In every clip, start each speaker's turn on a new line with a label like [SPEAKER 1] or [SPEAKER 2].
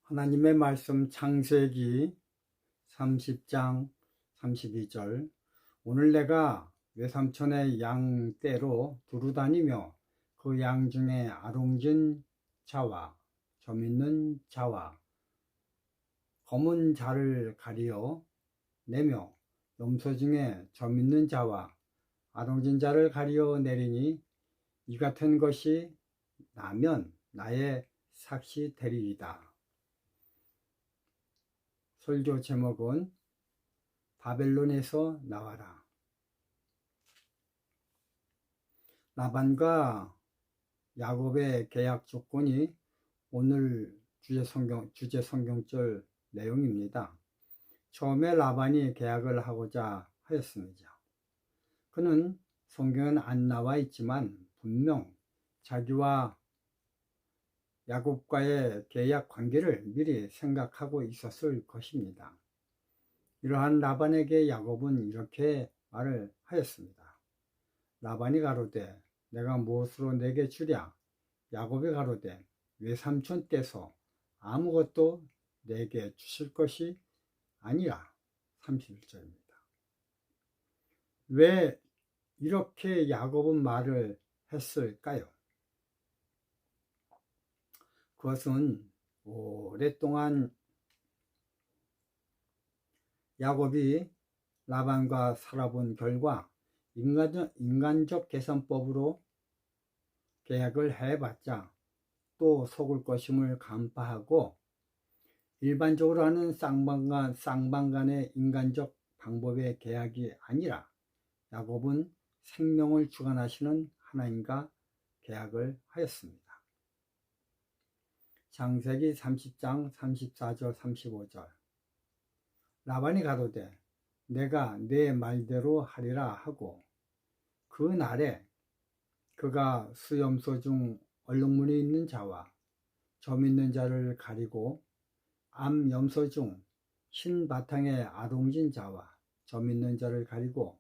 [SPEAKER 1] 하나님의 말씀 창세기 30장 32절. 오늘 내가 외삼촌의 양 떼로 두루 다니며 그 양 중에 아롱진 자와 점 있는 자와 검은 자를 가리어 내며 염소 중에 점 있는 자와 아롱진 자를 가리어 내리니 이 같은 것이 나면 나의 삭시 되리이다. 설교 제목은 바벨론에서 나와라. 라반과 야곱의 계약 조건이 오늘 주제 성경절 내용입니다. 처음에 라반이 계약을 하고자 하였습니다. 그는 성경은 안 나와 있지만 분명 자기와 야곱과의 계약 관계를 미리 생각하고 있었을 것입니다. 이러한 라반에게 야곱은 이렇게 말을 하였습니다. 라반이 가로되 내가 무엇으로 내게 주랴? 야곱이 가로되 외삼촌 떼서 아무것도 내게 주실 것이 아니라. 31절입니다. 왜 이렇게 야곱은 말을 했을까요? 그것은 오랫동안 야곱이 라반과 살아본 결과 인간적 계산법으로 계약을 해봤자 또 속을 것임을 간파하고 일반적으로 하는 쌍방간의 인간적 방법의 계약이 아니라 야곱은 생명을 주관하시는 하나님과 계약을 하였습니다. 창세기 30장 34절 35절. 라반이 가로되 내가 내 말대로 하리라 하고 그 날에 그가 수염소 중 얼룩무늬 있는 자와 점 있는 자를 가리고 암염소 중 흰 바탕의 아롱진 자와 점 있는 자를 가리고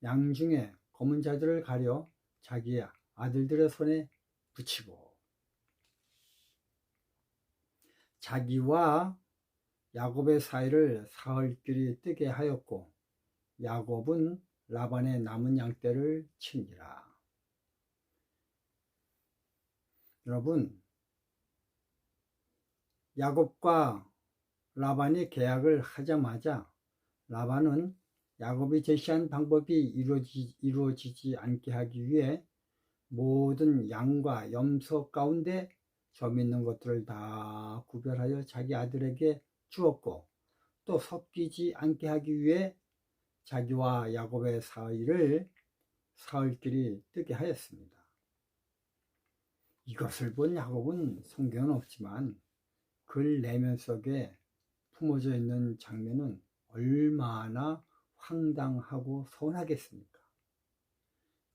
[SPEAKER 1] 양 중에 검은 자들을 가려 자기 아들들의 손에 붙이고 자기와 야곱의 사이를 사흘길이 뜨게 하였고 야곱은 라반의 남은 양떼를 치니라. 여러분, 야곱과 라반이 계약을 하자마자 라반은 야곱이 제시한 방법이 이루어지지 않게 하기 위해 모든 양과 염소 가운데 점 있는 것들을 다 구별하여 자기 아들에게 주었고 또 섞이지 않게 하기 위해 자기와 야곱의 사이를 사흘길이 뜨게 하였습니다. 이것을 본 야곱은 성경은 없지만 글 내면 속에 품어져 있는 장면은 얼마나 황당하고 서운하겠습니까?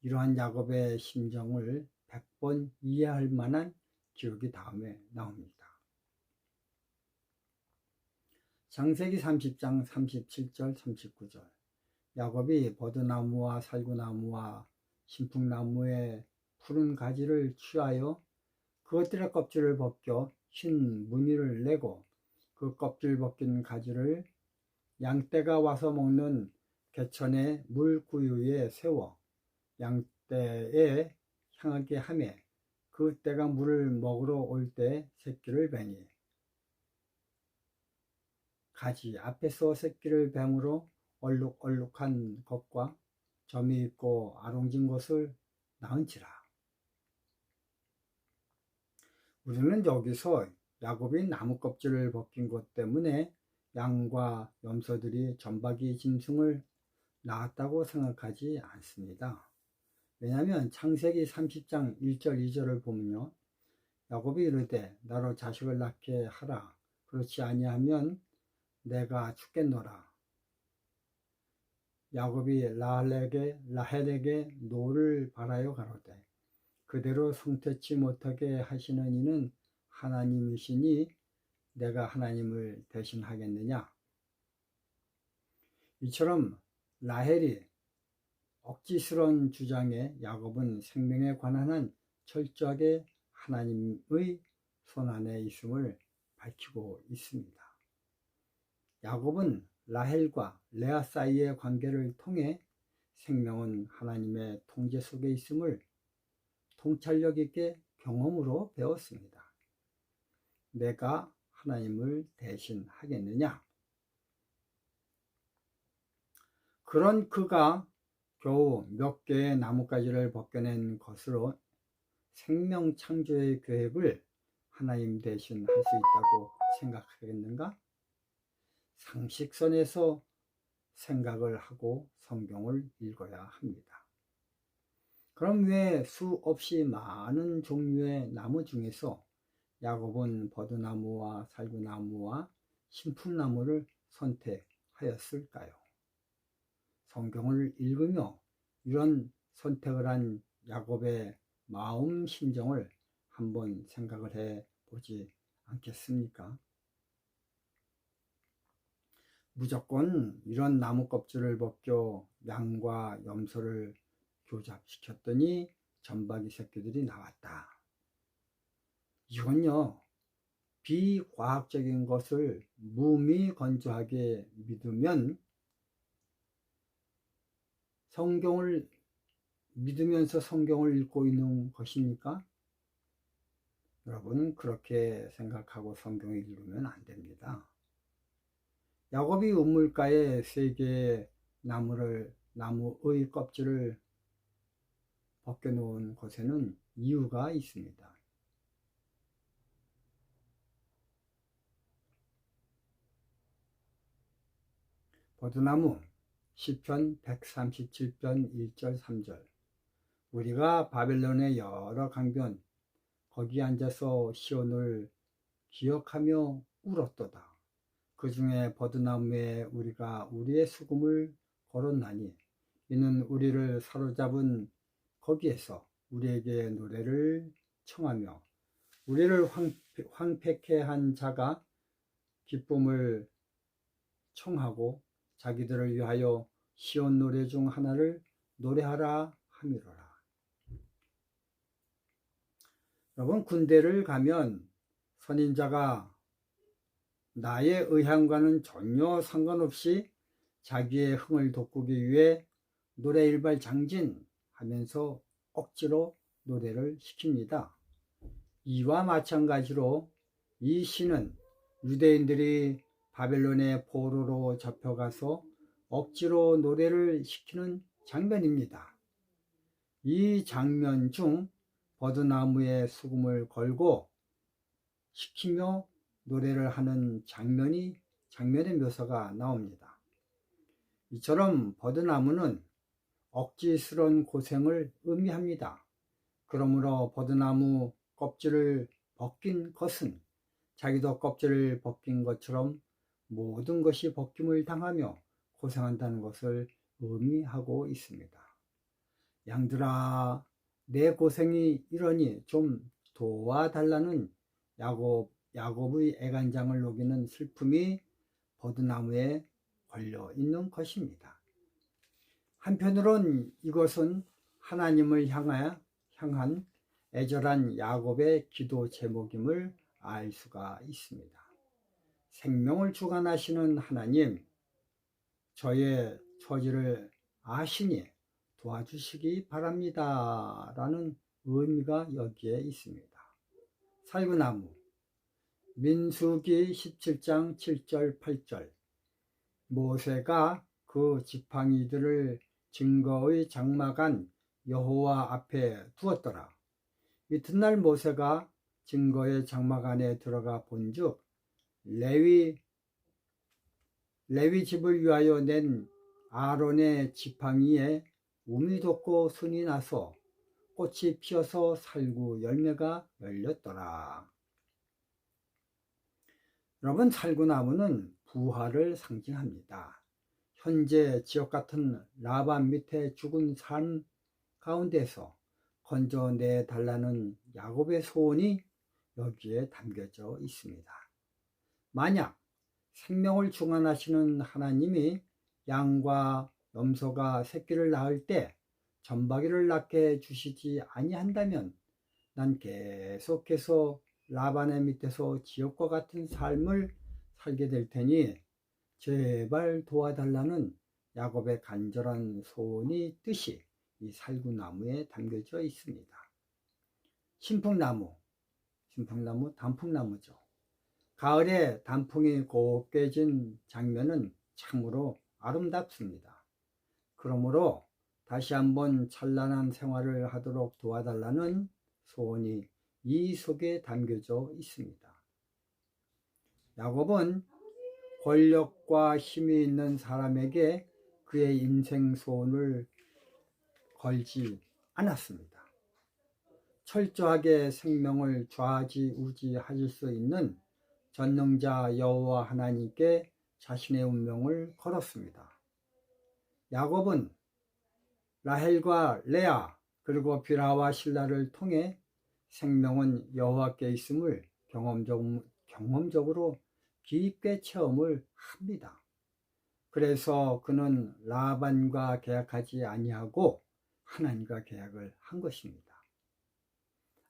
[SPEAKER 1] 이러한 야곱의 심정을 100번 이해할 만한 기록이 다음에 나옵니다. 창세기 30장 37절 39절. 야곱이 버드나무와 살구나무와 신풍나무의 푸른 가지를 취하여 그것들의 껍질을 벗겨 흰 무늬를 내고 그 껍질 벗긴 가지를 양떼가 와서 먹는 개천의 물구유에 세워 양떼에 향하게 하며 그 떼가 물을 먹으러 올 때 새끼를 베니 가지 앞에서 새끼를 뱀으로 얼룩얼룩한 것과 점이 있고 아롱진 것을 낳은지라. 우리는 여기서 야곱이 나무 껍질을 벗긴 것 때문에 양과 염소들이 점박이 짐승을 낳았다고 생각하지 않습니다. 왜냐하면 창세기 30장 1절 2절을 보면요, 야곱이 이르되 나로 자식을 낳게 하라. 그렇지 아니하면 내가 죽겠노라. 야곱이 라헬에게 노를 바라여 가로되 그대로 성태치 못하게 하시는 이는 하나님이시니 내가 하나님을 대신하겠느냐. 이처럼 라헬이 억지스러운 주장에 야곱은 생명에 관한 한 철저하게 하나님의 손안에 있음을 밝히고 있습니다. 야곱은 라헬과 레아 사이의 관계를 통해 생명은 하나님의 통제 속에 있음을 통찰력 있게 경험으로 배웠습니다. 내가 하나님을 대신하겠느냐? 그런 그가 겨우 몇 개의 나뭇가지를 벗겨낸 것으로 생명 창조의 계획을 하나님 대신 할 수 있다고 생각하겠는가? 상식선에서 생각을 하고 성경을 읽어야 합니다. 그럼 왜 수없이 많은 종류의 나무 중에서 야곱은 버드나무와 살구나무와 신풍나무를 선택하였을까요? 성경을 읽으며 이런 선택을 한 야곱의 마음 심정을 한번 생각을 해 보지 않겠습니까? 무조건 이런 나무 껍질을 벗겨 양과 염소를 교잡시켰더니 점박이 새끼들이 나왔다. 이건요, 비과학적인 것을 무미건조하게 믿으면 성경을 믿으면서 성경을 읽고 있는 것입니까? 여러분, 그렇게 생각하고 성경을 읽으면 안 됩니다. 야곱이 우물가에 3개의 나무의 껍질을 벗겨놓은 것에는 이유가 있습니다. 버드나무 시편 137편 1절 3절 우리가 바벨론의 여러 강변 거기 앉아서 시온을 기억하며 울었도다. 그 중에 버드나무에 우리가 우리의 수금을 걸었나니 이는 우리를 사로잡은 거기에서 우리에게 노래를 청하며 우리를 황폐케 한 자가 기쁨을 청하고 자기들을 위하여 시온 노래 중 하나를 노래하라 함이로라. 여러분, 군대를 가면 선인자가 나의 의향과는 전혀 상관없이 자기의 흥을 돋구기 위해 노래 일발장진하면서 억지로 노래를 시킵니다. 이와 마찬가지로 이 시는 유대인들이 바벨론의 포로로 잡혀가서 억지로 노래를 시키는 장면입니다. 이 장면 중 버드나무에 수금을 걸고 시키며 노래를 하는 장면의 묘사가 나옵니다. 이처럼 버드나무는 억지스러운 고생을 의미합니다. 그러므로 버드나무 껍질을 벗긴 것은 자기도 껍질을 벗긴 것처럼 모든 것이 벗김을 당하며 고생한다는 것을 의미하고 있습니다. 양들아, 내 고생이 이러니 좀 도와달라는 야곱의 애간장을 녹이는 슬픔이 버드나무에 걸려 있는 것입니다. 한편으론 이것은 하나님을 향한 애절한 야곱의 기도 제목임을 알 수가 있습니다. 생명을 주관하시는 하나님, 저의 처지를 아시니 도와주시기 바랍니다. 라는 의미가 여기에 있습니다. 살구나무 민수기 17장 7절 8절 모세가 그 지팡이들을 증거의 장막 안 여호와 앞에 두었더라. 이튿날 모세가 증거의 장막 안에 들어가 본즉 레위 집을 위하여 낸 아론의 지팡이에 우미 돋고 순이 나서 꽃이 피어서 살구 열매가 열렸더라. 여러분, 살구나무는 부활을 상징합니다. 현재 지옥 같은 라반 밑에 죽은 삶 가운데서 건져내 달라는 야곱의 소원이 여기에 담겨져 있습니다. 만약 생명을 주관하시는 하나님이 양과 염소가 새끼를 낳을 때 점박이를 낳게 해주시지 아니한다면 난 계속해서 라반의 밑에서 지옥과 같은 삶을 살게 될 테니 제발 도와달라는 야곱의 간절한 소원이 뜻이 이 살구나무에 담겨져 있습니다. 신풍나무, 단풍나무죠. 가을에 단풍이 곱게 진 장면은 참으로 아름답습니다. 그러므로 다시 한번 찬란한 생활을 하도록 도와달라는 소원이 이 속에 담겨져 있습니다. 야곱은 권력과 힘이 있는 사람에게 그의 인생 소원을 걸지 않았습니다. 철저하게 생명을 좌지우지하실 수 있는 전능자 여호와 하나님께 자신의 운명을 걸었습니다. 야곱은 라헬과 레아 그리고 빌하와 실라를 통해 생명은 여호와께 있음을 경험적으로 깊게 체험을 합니다. 그래서 그는 라반과 계약하지 아니하고 하나님과 계약을 한 것입니다.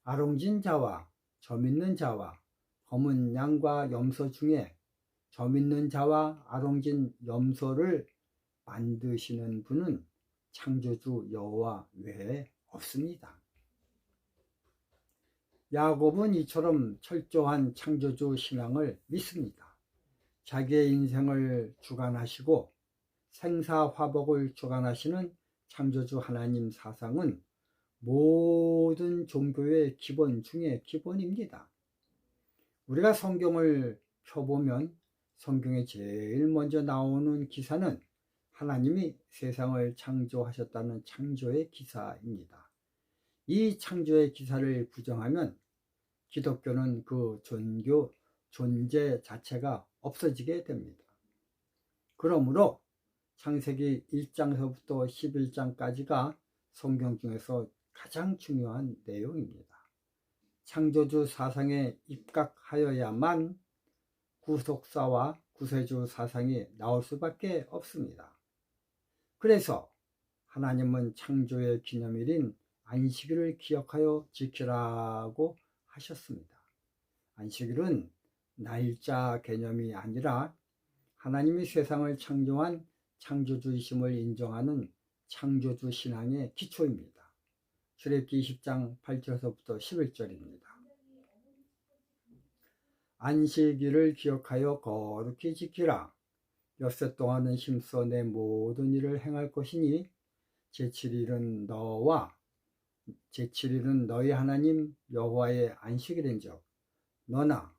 [SPEAKER 1] 아롱진 자와 점 있는 자와 검은 양과 염소 중에 점 있는 자와 아롱진 염소를 만드시는 분은 창조주 여호와 외에 없습니다. 야곱은 이처럼 철저한 창조주 신앙을 믿습니다. 자기의 인생을 주관하시고 생사화복을 주관하시는 창조주 하나님 사상은 모든 종교의 기본 중에 기본입니다. 우리가 성경을 펴보면 성경에 제일 먼저 나오는 기사는 하나님이 세상을 창조하셨다는 창조의 기사입니다. 이 창조의 기사를 부정하면 기독교는 그 존재 자체가 없어지게 됩니다. 그러므로 창세기 1장서부터 11장까지가 성경 중에서 가장 중요한 내용입니다. 창조주 사상에 입각하여야만 구속사와 구세주 사상이 나올 수밖에 없습니다. 그래서 하나님은 창조의 기념일인 안식일을 기억하여 지키라고 하셨습니다. 안식일은 날짜 개념이 아니라 하나님이 세상을 창조한 창조주이심을 인정하는 창조주 신앙의 기초입니다. 출애굽기 20장 8절서부터 11절입니다. 안식일을 기억하여 거룩히 지키라. 엿새 동안은 힘써 내 모든 일을 행할 것이니 제7일은 너희 하나님 여호와의 안식일인즉 너나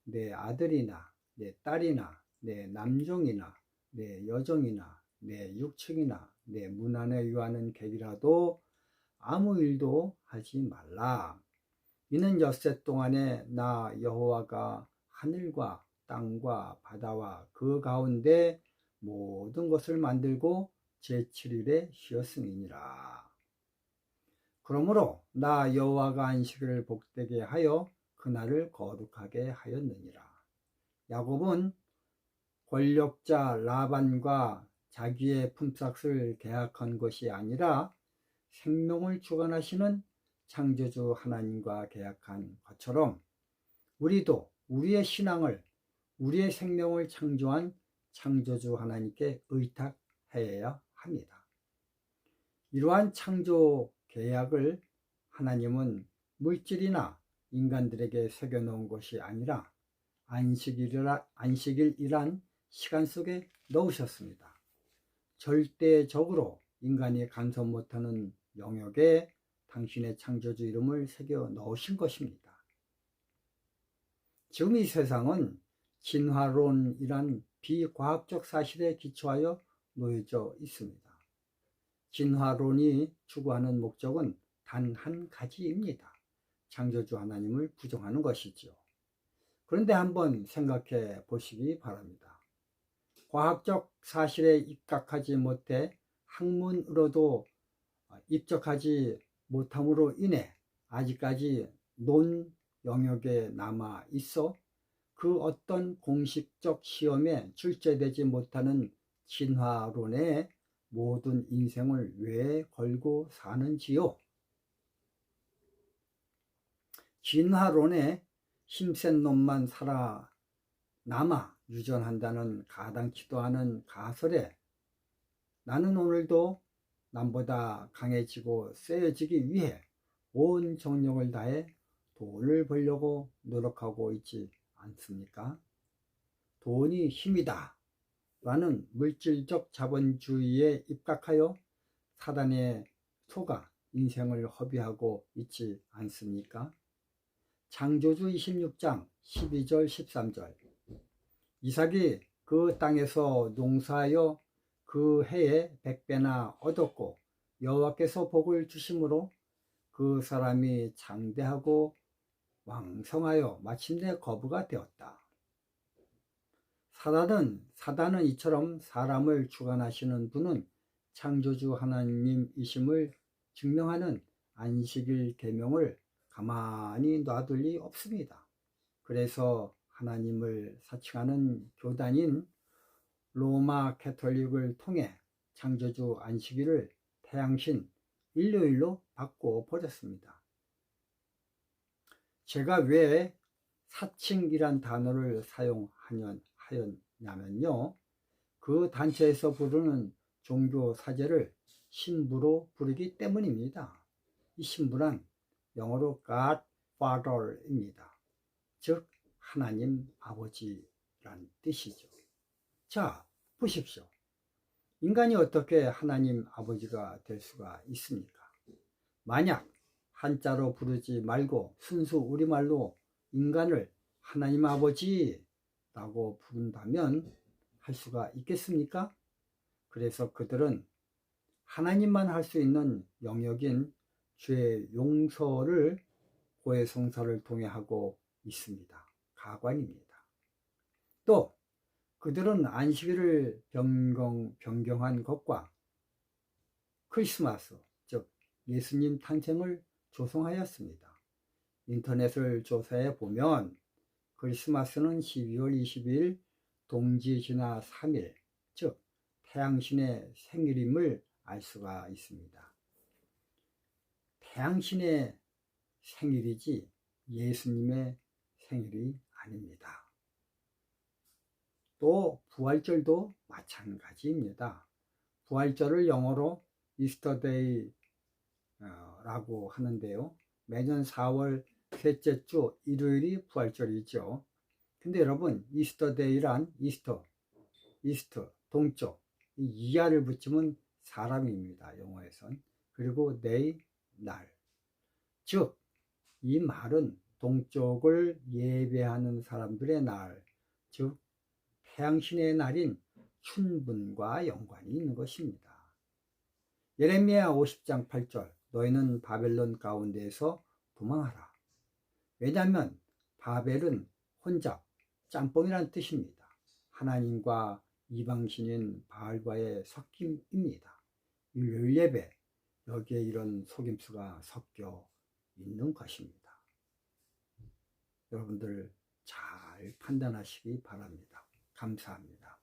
[SPEAKER 1] 내 아들이나 내 딸이나 내 남종이나 내 여종이나 내 육축이나 내 문 안에 유하는 객이라도 아무 일도 하지 말라. 이는 엿새 동안에 나 여호와가 하늘과 땅과 바다와 그 가운데 모든 것을 만들고 제7일에 쉬었음이니라. 그러므로 나 여호와가 안식일을 복되게 하여 그날을 거룩하게 하였느니라. 야곱은 권력자 라반과 자기의 품삯을 계약한 것이 아니라 생명을 주관하시는 창조주 하나님과 계약한 것처럼 우리도 우리의 신앙을, 우리의 생명을 창조한 창조주 하나님께 의탁해야 합니다. 이러한 창조 계약을 하나님은 물질이나 인간들에게 새겨놓은 것이 아니라 안식일이란 시간 속에 넣으셨습니다. 절대적으로 인간이 간섭 못하는 영역에 당신의 창조주 이름을 새겨 넣으신 것입니다. 지금 이 세상은 진화론이란 비과학적 사실에 기초하여 놓여져 있습니다. 진화론이 추구하는 목적은 단 한 가지입니다. 창조주 하나님을 부정하는 것이죠. 그런데 한번 생각해 보시기 바랍니다. 과학적 사실에 입각하지 못해 학문으로도 입적하지 못함으로 인해 아직까지 논 영역에 남아 있어 그 어떤 공식적 시험에 출제되지 못하는 진화론의 모든 인생을 왜 걸고 사는지요? 진화론의 힘센 놈만 살아남아 유전한다는 가당치도 않은 가설에 나는 오늘도 남보다 강해지고 세어지기 위해 온 정력을 다해 돈을 벌려고 노력하고 있지 않습니까? 돈이 힘이다 라는 물질적 자본주의에 입각하여 사단에 속아 인생을 허비하고 있지 않습니까? 창조주 26장 12절 13절 이삭이 그 땅에서 농사하여 그 해에 100배나 얻었고 여호와께서 복을 주심으로 그 사람이 장대하고 왕성하여 마침내 거부가 되었다. 사단은 이처럼 사람을 주관하시는 분은 창조주 하나님이심을 증명하는 안식일 계명을 가만히 놔둘 리 없습니다. 그래서 하나님을 사칭하는 교단인 로마 캐톨릭을 통해 창조주 안식일을 태양신 일요일로 바꿔버렸습니다. 제가 왜 사칭이란 단어를 사용하였냐면요. 그 단체에서 부르는 종교 사제를 신부로 부르기 때문입니다. 이 신부란 영어로 Godfather입니다. 즉 하나님 아버지란 뜻이죠. 자, 보십시오. 인간이 어떻게 하나님 아버지가 될 수가 있습니까? 만약 한자로 부르지 말고 순수 우리말로 인간을 하나님 아버지라고 부른다면 할 수가 있겠습니까? 그래서 그들은 하나님만 할 수 있는 영역인 죄 용서를 고해성사를 통해 하고 있습니다. 가관입니다. 또 그들은 안식일을 변경한 것과 크리스마스, 즉 예수님 탄생을 조성하였습니다. 인터넷을 조사해 보면 크리스마스는 12월 22일 동지지나 3일, 즉 태양신의 생일임을 알 수가 있습니다. 태양신의 생일이지 예수님의 생일이 아닙니다. 또 부활절도 마찬가지입니다. 부활절을 영어로 이스터데이라고 하는데요. 매년 4월 셋째 주 일요일이 부활절이죠. 근데 여러분, 이스터데이란 이스터, 동쪽, 이 이하를 붙이면 사람입니다. 영어에선. 그리고 데이, 날. 즉, 이 말은 동쪽을 예배하는 사람들의 날, 즉 태양신의 날인 춘분과 연관이 있는 것입니다. 예레미야 50장 8절 너희는 바벨론 가운데에서 도망하라. 왜냐하면 바벨은 혼잡, 짬뽕이란 뜻입니다. 하나님과 이방신인 바알과의 섞임입니다. 일요일 예배, 여기에 이런 속임수가 섞여 있는 것입니다. 여러분들 잘 판단하시기 바랍니다. 감사합니다.